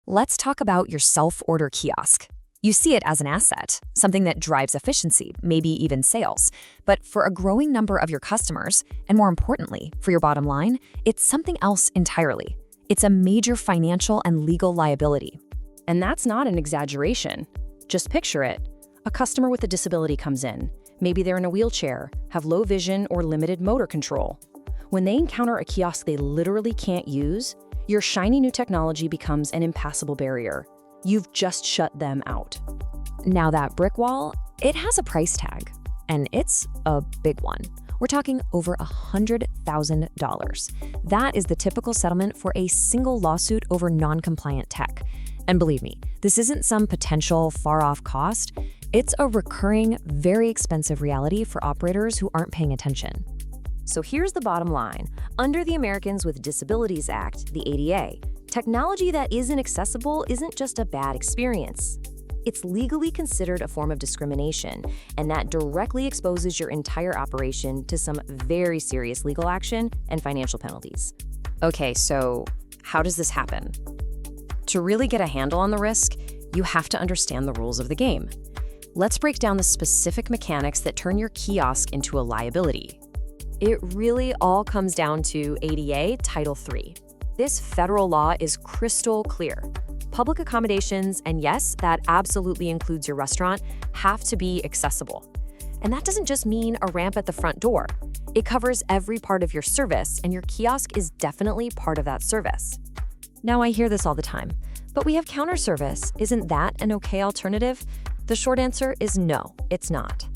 Let's talk about your self-order kiosk. You see it as an asset, something that drives efficiency, maybe even sales. But for a growing number of your customers, and more importantly, for your bottom line, it's something else entirely. It's a major financial and legal liability. And that's not an exaggeration. Just picture it. A customer with a disability comes in. Maybe they're in a wheelchair, have low vision or limited motor control. When they encounter a kiosk they literally can't use, your shiny new technology becomes an impassable barrier. You've just shut them out. Now that brick wall, it has a price tag, and it's a big one. We're talking over $100,000. That is the typical settlement for a single lawsuit over non-compliant tech. And believe me, this isn't some potential far-off cost. It's a recurring, very expensive reality for operators who aren't paying attention. So here's the bottom line. Under the Americans with Disabilities Act, the ADA, technology that isn't accessible isn't just a bad experience. It's legally considered a form of discrimination, and that directly exposes your entire operation to some very serious legal action and financial penalties. Okay, so how does this happen? To really get a handle on the risk, you have to understand the rules of the game. Let's break down the specific mechanics that turn your kiosk into a liability. It really all comes down to ADA Title III. This federal law is crystal clear. Public accommodations, and yes, that absolutely includes your restaurant, have to be accessible. And that doesn't just mean a ramp at the front door. It covers every part of your service, and your kiosk is definitely part of that service. Now, I hear this all the time, but we have counter service. Isn't that an okay alternative? The short answer is no, it's not.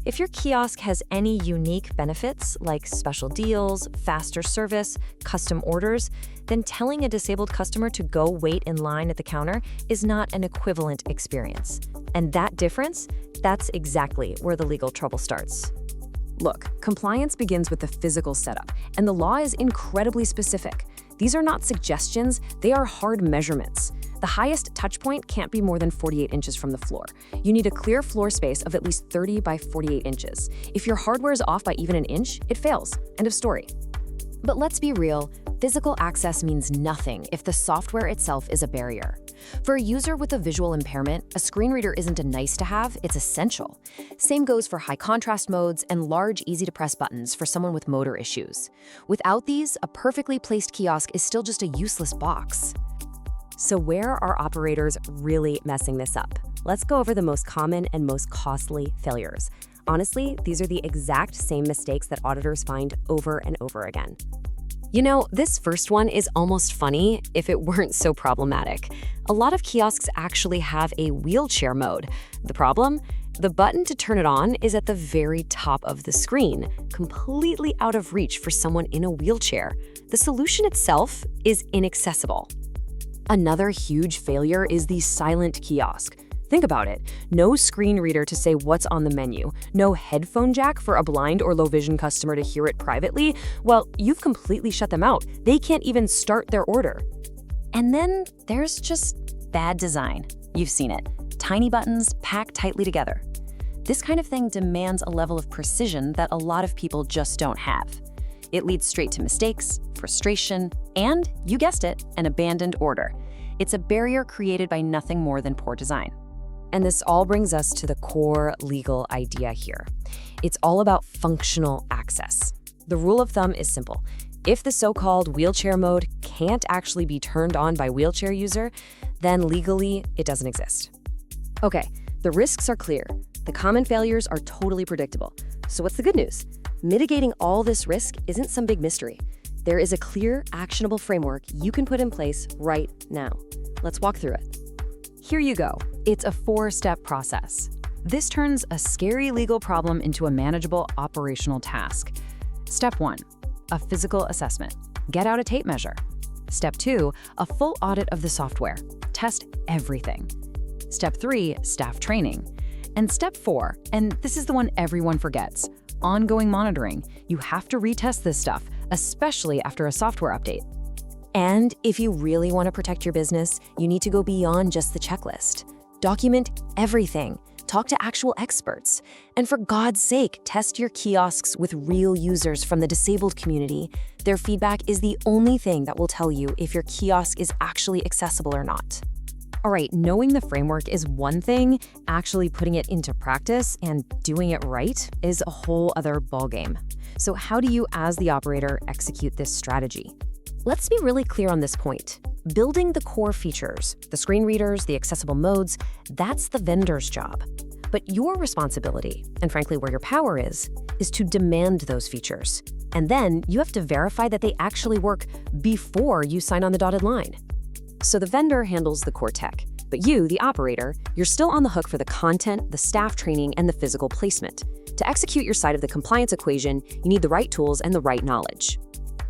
If your kiosk has any unique benefits, like special deals, faster service, custom orders, then telling a disabled customer to go wait in line at the counter is not an equivalent experience. And that difference, that's exactly where the legal trouble starts. Look, compliance begins with the physical setup, and the law is incredibly specific. These are not suggestions, they are hard measurements. The highest touch point can't be more than 48 inches from the floor. You need a clear floor space of at least 30 by 48 inches. If your hardware is off by even an inch, it fails. End of story. But let's be real, physical access means nothing if the software itself is a barrier. For a user with a visual impairment, a screen reader isn't a nice-to-have, it's essential. Same goes for high contrast modes and large, easy-to-press buttons for someone with motor issues. Without these, a perfectly placed kiosk is still just a useless box. So where are operators really messing this up? Let's go over the most common and most costly failures. Honestly, these are the exact same mistakes that auditors find over and over again. You know, this first one is almost funny if it weren't so problematic. A lot of kiosks actually have a wheelchair mode. The problem? The button to turn it on is at the very top of the screen, completely out of reach for someone in a wheelchair. The solution itself is inaccessible. Another huge failure is the silent kiosk. Think about it. No screen reader to say what's on the menu, no headphone jack for a blind or low vision customer to hear it privately. Well, you've completely shut them out. They can't even start their order. And then there's just bad design. You've seen it. Tiny buttons packed tightly together. This kind of thing demands a level of precision that a lot of people just don't have. It leads straight to mistakes, frustration, and, you guessed it, an abandoned order. It's a barrier created by nothing more than poor design. And this all brings us to the core legal idea here. It's all about functional access. The rule of thumb is simple. If the so-called wheelchair mode can't actually be turned on by wheelchair user, then legally it doesn't exist. Okay, the risks are clear. The common failures are totally predictable. So what's the good news? Mitigating all this risk isn't some big mystery. There is a clear, actionable framework you can put in place right now. Let's walk through it. Here you go. It's a 4-step process. This turns a scary legal problem into a manageable operational task. Step 1, a physical assessment. Get out a tape measure. Step 2, a full audit of the software. Test everything. Step 3, staff training. And step 4, and this is the one everyone forgets, ongoing monitoring. You have to retest this stuff, especially after a software update. And if you really want to protect your business, you need to go beyond just the checklist. Document everything. Talk to actual experts. And for God's sake, test your kiosks with real users from the disabled community. Their feedback is the only thing that will tell you if your kiosk is actually accessible or not. All right, knowing the framework is one thing, actually putting it into practice and doing it right is a whole other ballgame. So how do you, as the operator, execute this strategy? Let's be really clear on this point. Building the core features, the screen readers, the accessible modes, that's the vendor's job. But your responsibility, and frankly where your power is to demand those features. And then you have to verify that they actually work before you sign on the dotted line. So the vendor handles the core tech, but you, the operator, you're still on the hook for the content, the staff training, and the physical placement. To execute your side of the compliance equation, you need the right tools and the right knowledge.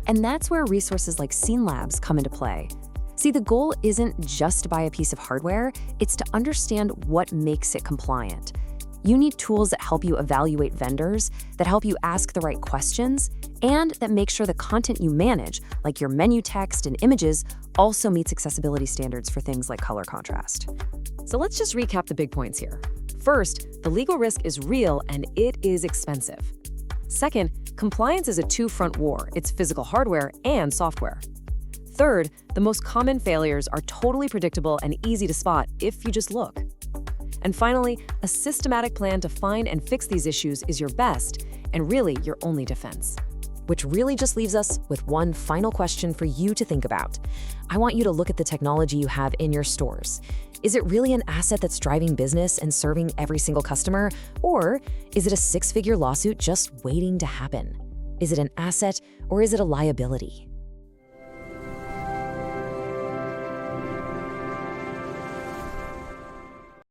And that's where resources like SeenLabs come into play. See, the goal isn't just to buy a piece of hardware, it's to understand what makes it compliant. You need tools that help you evaluate vendors, that help you ask the right questions, and that make sure the content you manage, like your menu text and images, also meets accessibility standards for things like color contrast. So let's just recap the big points here. First, the legal risk is real and it is expensive. Second, compliance is a two-front war. It's physical hardware and software. Third, the most common failures are totally predictable and easy to spot if you just look. And finally, a systematic plan to find and fix these issues is your best and really your only defense. Which really just leaves us with one final question for you to think about. I want you to look at the technology you have in your stores. Is it really an asset that's driving business and serving every single customer? Or is it a six-figure lawsuit just waiting to happen? Is it an asset or is it a liability?